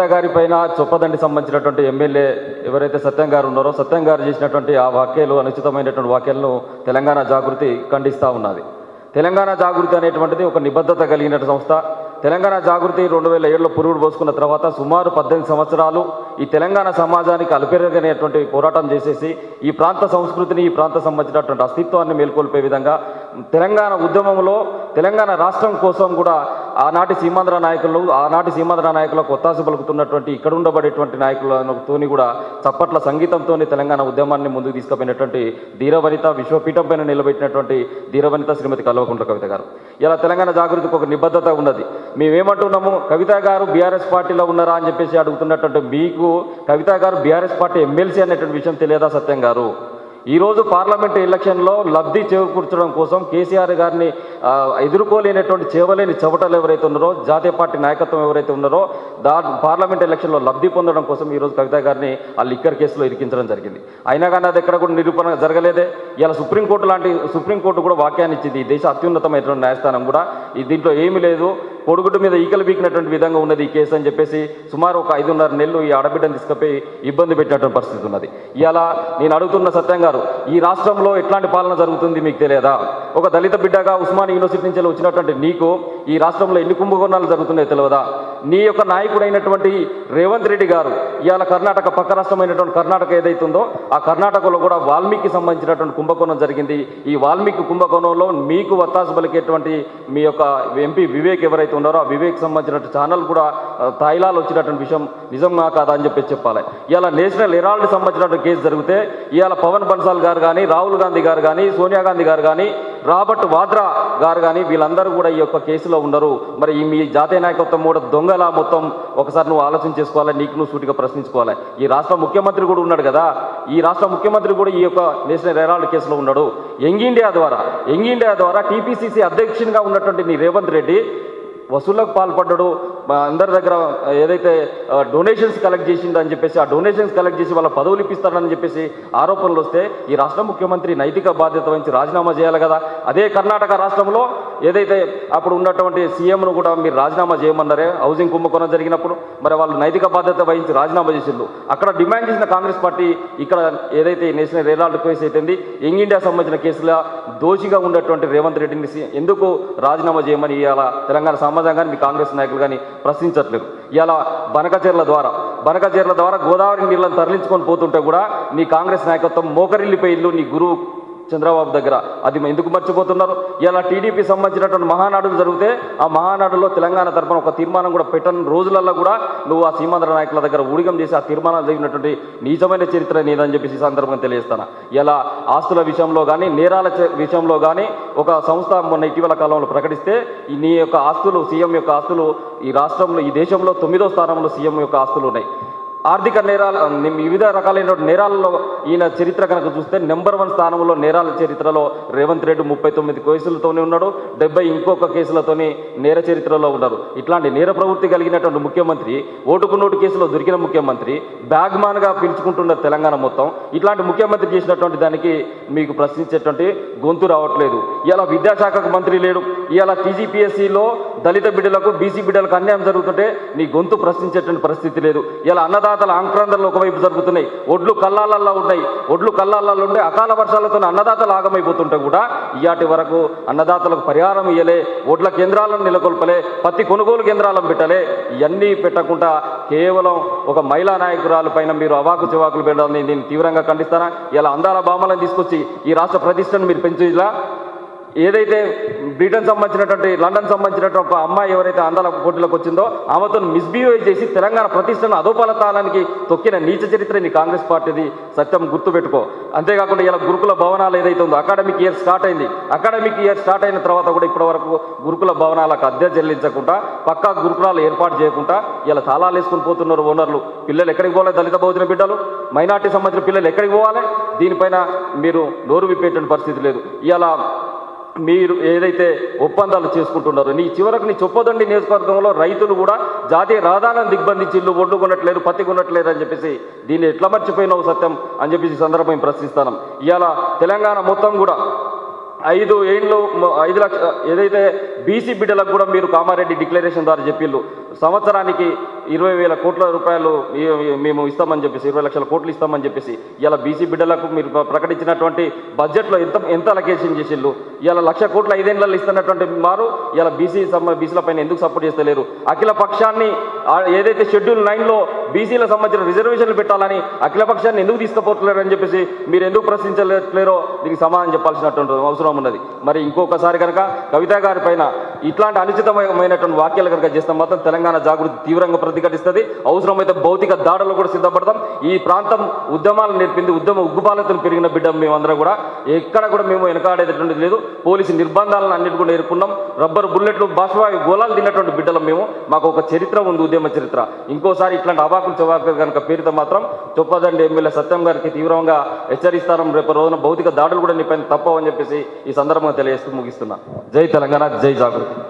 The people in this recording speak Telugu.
గారి పైన చొప్పదండి సంబంధించినటువంటి ఎమ్మెల్యే ఎవరైతే సత్యం గారు ఉన్నారో సత్యం గారు చేసినటువంటి ఆ వ్యాఖ్యలు అనుచితమైనటువంటి వ్యాఖ్యలను తెలంగాణ జాగృతి ఖండిస్తూ ఉన్నది. తెలంగాణ జాగృతి అనేటువంటిది ఒక నిబద్ధత కలిగిన సంస్థ. తెలంగాణ జాగృతి 2007లో పురుగుడు పోసుకున్న తర్వాత సుమారు 18 సంవత్సరాలు ఈ తెలంగాణ సమాజానికి అలుపెరగనేటువంటి పోరాటం చేసేసి ఈ ప్రాంత సంస్కృతిని ఈ ప్రాంత సంబంధించినటువంటి అస్తిత్వాన్ని మేల్కొల్పే విధంగా తెలంగాణ ఉద్యమంలో తెలంగాణ రాష్ట్రం కోసం కూడా ఆనాటి సీమాంధ్ర నాయకులకు ఒత్తాసు పలుకుతున్నటువంటి ఇక్కడ ఉండబడేటువంటి నాయకులతోని కూడా చప్పట్ల సంగీతంతో తెలంగాణ ఉద్యమాన్ని ముందుకు తీసుకుపోయినటువంటి ధీరవనిత, విశ్వపీఠం పైన నిలబెట్టినటువంటి ధీరవనిత శ్రీమతి కల్వకుంట్ల కవిత గారు. ఇలా తెలంగాణ జాగృతికి ఒక నిబద్ధత ఉన్నది. మేమేమంటున్నాము, కవిత గారు బీఆర్ఎస్ పార్టీలో ఉన్నారా అని చెప్పేసి అడుగుతున్నటువంటి మీకు కవిత గారు బీఆర్ఎస్ పార్టీ ఎమ్మెల్సీ అనేటువంటి విషయం తెలియదా సత్యం గారు? ఈరోజు పార్లమెంటు ఎలక్షన్లో లబ్ధి చేకూర్చడం కోసం కేసీఆర్ గారిని ఎదుర్కోలేనటువంటి చేవలేని చెవటలు ఎవరైతే ఉన్నారో, జాతీయ పార్టీ నాయకత్వం ఎవరైతే ఉన్నారో పార్లమెంట్ ఎలక్షన్లో లబ్ధి పొందడం కోసం ఈరోజు కవిత గారిని ఆ లిక్కర్ కేసులో ఇరికించడం జరిగింది. అయినా కానీ అది ఎక్కడ కూడా నిరూపణ జరగలేదే. ఇలా సుప్రీంకోర్టు కూడా వాక్యాన్ని ఇచ్చింది. ఈ దేశ అత్యున్నతమైనటువంటి న్యాయస్థానం కూడా దీంట్లో ఏమీ లేదు, పొడుగుడు మీద ఈకలు బీకినటువంటి విధంగా ఉన్నది ఈ కేసు అని చెప్పేసి సుమారు ఒక 5.5 నెలలు ఈ ఆడబిడ్డను తీసుకుపోయి ఇబ్బంది పెట్టినటువంటి పరిస్థితి ఉన్నది. ఇలా నేను అడుగుతున్న సత్యం గారు, ఈ రాష్ట్రంలో ఎట్లాంటి పాలన జరుగుతుంది మీకు తెలియదా? ఒక దళిత బిడ్డగా ఉస్మానియా యూనివర్సిటీ నుంచి వచ్చినటువంటి నీకు ఈ రాష్ట్రంలో ఎన్ని కుంభకోణాలు జరుగుతున్నాయో తెలియదా? నీ యొక్క నాయకుడైనటువంటి రేవంత్ రెడ్డి గారు ఇవాళ కర్ణాటక పక్క రాష్ట్రమైనటువంటి కర్ణాటక ఏదైతుందో ఆ కర్ణాటకలో కూడా వాల్మీకి సంబంధించినటువంటి కుంభకోణం జరిగింది. ఈ వాల్మీకి కుంభకోణంలో మీకు వత్తాసు పలికేటువంటి మీ యొక్క ఎంపీ వివేక్ ఎవరైతే ఉన్నారో ఆ వివేక్ సంబంధించిన ఛానల్ కూడా తాయిలాలు వచ్చినటువంటి విషయం నిజంగా కాదా అని చెప్పాలి. ఇవాళ నేషనల్ హెరాల్డ్ సంబంధించినటువంటి కేసు జరిగితే ఇవాళ పవన్ బన్సాల్ గారు కానీ, రాహుల్ గాంధీ గారు కానీ, సోనియా గాంధీ గారు కానీ, రాబర్ట్ వాద్రా గారు కానీ వీళ్ళందరూ కూడా ఈ యొక్క కేసులో ఉన్నారు. మరి మీ జాతీయ నాయకత్వం కూడా దొంగలా మొత్తం ఒకసారి నువ్వు ఆలోచన చేసుకోవాలి, నీకు నువ్వు సూటిగా ప్రశ్నించుకోవాలి. ఈ రాష్ట్ర ముఖ్యమంత్రి కూడా ఉన్నాడు కదా, ఈ రాష్ట్ర ముఖ్యమంత్రి కూడా ఈ యొక్క నేషనల్ హెరాల్డ్ కేసులో ఉన్నాడు. యంగ్ ఇండియా ద్వారా టీపీసీసీ అధ్యక్షునిగా ఉన్నటువంటి నీ రేవంత్ రెడ్డి వసూళ్లకు పాల్పడ్డాడు. అందరి దగ్గర ఏదైతే డొనేషన్స్ కలెక్ట్ చేసిందని చెప్పేసి ఆ డొనేషన్స్ కలెక్ట్ చేసి వాళ్ళ పదవులు ఇప్పిస్తాడని చెప్పేసి ఆరోపణలు వస్తే ఈ రాష్ట్ర ముఖ్యమంత్రి నైతిక బాధ్యత వహించి రాజీనామా చేయాలి కదా. అదే కర్ణాటక రాష్ట్రంలో ఏదైతే అప్పుడు ఉన్నటువంటి సీఎంను కూడా మీరు రాజీనామా చేయమన్నారే హౌసింగ్ కుంభకోణం జరిగినప్పుడు, మరి వాళ్ళు నైతిక బాధ్యత వహించి రాజీనామా చేసిండు. అక్కడ డిమాండ్ చేసిన కాంగ్రెస్ పార్టీ ఇక్కడ ఏదైతే నేషనల్ హెరాల్డ్ కేసు అయితేంది యంగ్ ఇండియా సంబంధించిన కేసులో దోషిగా ఉన్నటువంటి రేవంత్ రెడ్డిని ఎందుకు రాజీనామా చేయమని ఇవాళ తెలంగాణ సమాజం కానీ మీ కాంగ్రెస్ నాయకులు కానీ ప్రశ్నించట్లేదు. ఇలా బనకచెర్ల ద్వారా గోదావరి నీళ్ళని తరలించుకొని పోతుంటే కూడా నీ కాంగ్రెస్ నాయకత్వం మోకరిల్లిపోయిల్లు నీ గురువు చంద్రబాబు దగ్గర. అది ఎందుకు మర్చిపోతున్నారు? ఇలా టీడీపీ సంబంధించినటువంటి మహానాడులు జరిగితే ఆ మహానాడులో తెలంగాణ తరఫున ఒక తీర్మానం కూడా పెట్టని రోజులలో కూడా నువ్వు ఆ సీమాంధ్ర నాయకుల దగ్గర ఊడిగం చేసి ఆ తీర్మానాలు జరిగినటువంటి నీచమైన చరిత్ర నీదని చెప్పేసి ఈ సందర్భంగా తెలియజేస్తాను. ఇలా ఆస్తుల విషయంలో కానీ నేరాల విషయంలో కానీ ఒక సంస్థ మొన్న ఇటీవల కాలంలో ప్రకటిస్తే నీ యొక్క ఆస్తులు, సీఎం యొక్క ఆస్తులు ఈ రాష్ట్రంలో ఈ దేశంలో 9వ స్థానంలో సీఎం యొక్క ఆస్తులు ఉన్నాయి. ఆర్థిక నేరాలు వివిధ రకాలైన నేరాలలో ఈయన చరిత్ర కనుక చూస్తే నెంబర్ 1 స్థానంలో నేరాల చరిత్రలో రేవంత్ రెడ్డి 39 కేసులతోనే ఉన్నాడు, 70 ఇంకొక కేసులతోని నేర చరిత్రలో ఉన్నారు. ఇట్లాంటి నేర ప్రవృత్తి కలిగినటువంటి ముఖ్యమంత్రి, ఓటుకు నోటు కేసులో దొరికిన ముఖ్యమంత్రి, బ్యాగ్మాన్గా పిలుచుకుంటున్న తెలంగాణ మొత్తం, ఇట్లాంటి ముఖ్యమంత్రి చేసినటువంటి దానికి మీకు ప్రశ్నించేటువంటి గొంతు రావట్లేదు. ఇలా విద్యాశాఖకు మంత్రి లేడు. ఇలా టీజీపీఎస్సీలో దళిత బిడ్డలకు, బీసీ బిడ్డలకు అన్యాయం జరుగుతుంటే నీ గొంతు ప్రశ్నించేటువంటి పరిస్థితి లేదు. ఇలా అన్నదాతల ఆంక్రాందనలు ఒకవైపు జరుగుతున్నాయి, ఒడ్లు కల్లాలలో ఉండే అకాల వర్షాలతో అన్నదాతలు ఆగమైపోతుంటే కూడా ఇయాటి వరకు అన్నదాతలకు పరిహారం ఇయ్యలే, ఒడ్ల కేంద్రాలను నెలకొల్పలే, పత్తి కొనుగోలు కేంద్రాలను పెట్టలే. ఇవన్నీ పెట్టకుండా కేవలం ఒక మహిళా నాయకురాలు పైన మీరు అవాకు చివాకులు పెట్టాలని నేను తీవ్రంగా ఖండిస్తానా. ఇలా అందాల భామలను తీసుకొచ్చి ఈ రాష్ట్ర ప్రతిష్టను మీరు పెంచేలా ఏదైతే బ్రిటన్ సంబంధించినటువంటి లండన్ సంబంధించినటువంటి ఒక అమ్మాయి ఎవరైతే అందాల పోటీలకు వచ్చిందో ఆమెతో మిస్బిహేవ్ చేసి తెలంగాణ ప్రతిష్టను అధోపలతానికి తొక్కిన నీచ చరిత్ర నీ కాంగ్రెస్ పార్టీది. సత్యం గుర్తుపెట్టుకో. అంతేకాకుండా ఇలా గురుకుల భవనాలు ఏదైతే ఉందో అకాడమిక్ ఇయర్ స్టార్ట్ అయింది. అకాడమిక్ ఇయర్ స్టార్ట్ అయిన తర్వాత కూడా ఇప్పటి వరకు గురుకుల భవనాలకు అద్దె చెల్లించకుండా, పక్కా గురుకులాలు ఏర్పాటు చేయకుండా ఇలా తాళాలు వేసుకుని పోతున్నారు ఓనర్లు. పిల్లలు ఎక్కడికి పోవాలి? దళిత బహుజన బిడ్డలు, మైనార్టీ సంబంధించిన పిల్లలు ఎక్కడికి పోవాలి? దీనిపైన మీరు నోరు విప్పేటువంటి పరిస్థితి లేదు. ఇలా మీరు ఏదైతే ఒప్పందాలు చేసుకుంటున్నారో నీ చివరకు నీ చొప్పదండి నియోజకవర్గంలో రైతులు కూడా జాతీయ రహదారులను దిగ్బంధించి ఇల్లు ఒడ్లు కొనట్లేరు, పత్తి కొనట్లేరు అని చెప్పేసి దీన్ని ఎట్లా మర్చిపోయినావు సత్యం అని చెప్పేసి సందర్భం ప్రశ్నిస్తాను. ఇవాళ తెలంగాణ మొత్తం కూడా 5 లక్షల ఏదైతే బీసీ బిడ్డలకు కూడా మీరు కామారెడ్డి డిక్లరేషన్ ద్వారా చెప్పిళ్ళు సంవత్సరానికి 20,000 కోట్ల రూపాయలు మేము ఇస్తామని చెప్పేసి 20 లక్షల కోట్లు ఇస్తామని చెప్పేసి ఇలా బీసీ బిడ్డలకు మీరు ప్రకటించినటువంటి బడ్జెట్లో ఎంత అలొకేషన్ చేసిళ్ళు, ఇలా 1,00,000 కోట్ల 5 ఏళ్లలో ఇస్తున్నటువంటి వారు ఇలా బీసీల పైన ఎందుకు సపోర్ట్ చేస్తలేరు? అఖిల పక్షాన్ని ఏదైతే షెడ్యూల్ 9లో బీసీలకు సంబంధించిన రిజర్వేషన్లు పెట్టాలని అఖిల పక్షాన్ని ఎందుకు తీసుకుపోతలేరు అని చెప్పేసి మీరు ఎందుకు ప్రశ్నించలేరో దీనికి సమాధానం చెప్పాల్సినటువంటి అవసరం ఉన్నది. మరి ఇంకొకసారి కనుక కవిత గారి పైన ఇట్లాంటి అనుచితమైనటువంటి వాక్యాలు కనుక చేస్తే మాత్రం తెలంగాణ జాగృతి తీవ్రంగా ప్రతిఘటిస్తుంది. అవసరమైతే భౌతిక దాడులు కూడా సిద్ధపడతాం. ఈ ప్రాంతం ఉద్యమాలు నేర్పింది, ఉద్యమ ఉగ్గుపాలతలు పెరిగిన బిడ్డ మేమందరం కూడా ఎక్కడ కూడా మేము వెనకాడేటటువంటిది లేదు. పోలీసు నిర్బంధాలను అన్నిటి కూడా ఎదుర్కొన్నాం. రబ్బర్ బుల్లెట్లు బాష్పవాయు గోళాలు తిన్నటువంటి బిడ్డలం మేము. మాకు ఒక చరిత్ర ఉంది, ఉద్యమ చరిత్ర. ఇంకోసారి ఇట్లాంటి అవాకులు చవాకులు కనుక పేరుతో మాత్రం చొప్పదండి ఎమ్మెల్యే సత్యం గారికి తీవ్రంగా హెచ్చరిస్తాం. రేపు రోజున భౌతిక దాడులు కూడా నీ పైన తప్పవని చెప్పేసి ఈ సందర్భంగా తెలియజేస్తూ ముగిస్తున్నా. జై తెలంగాణ, జై జాగృతి.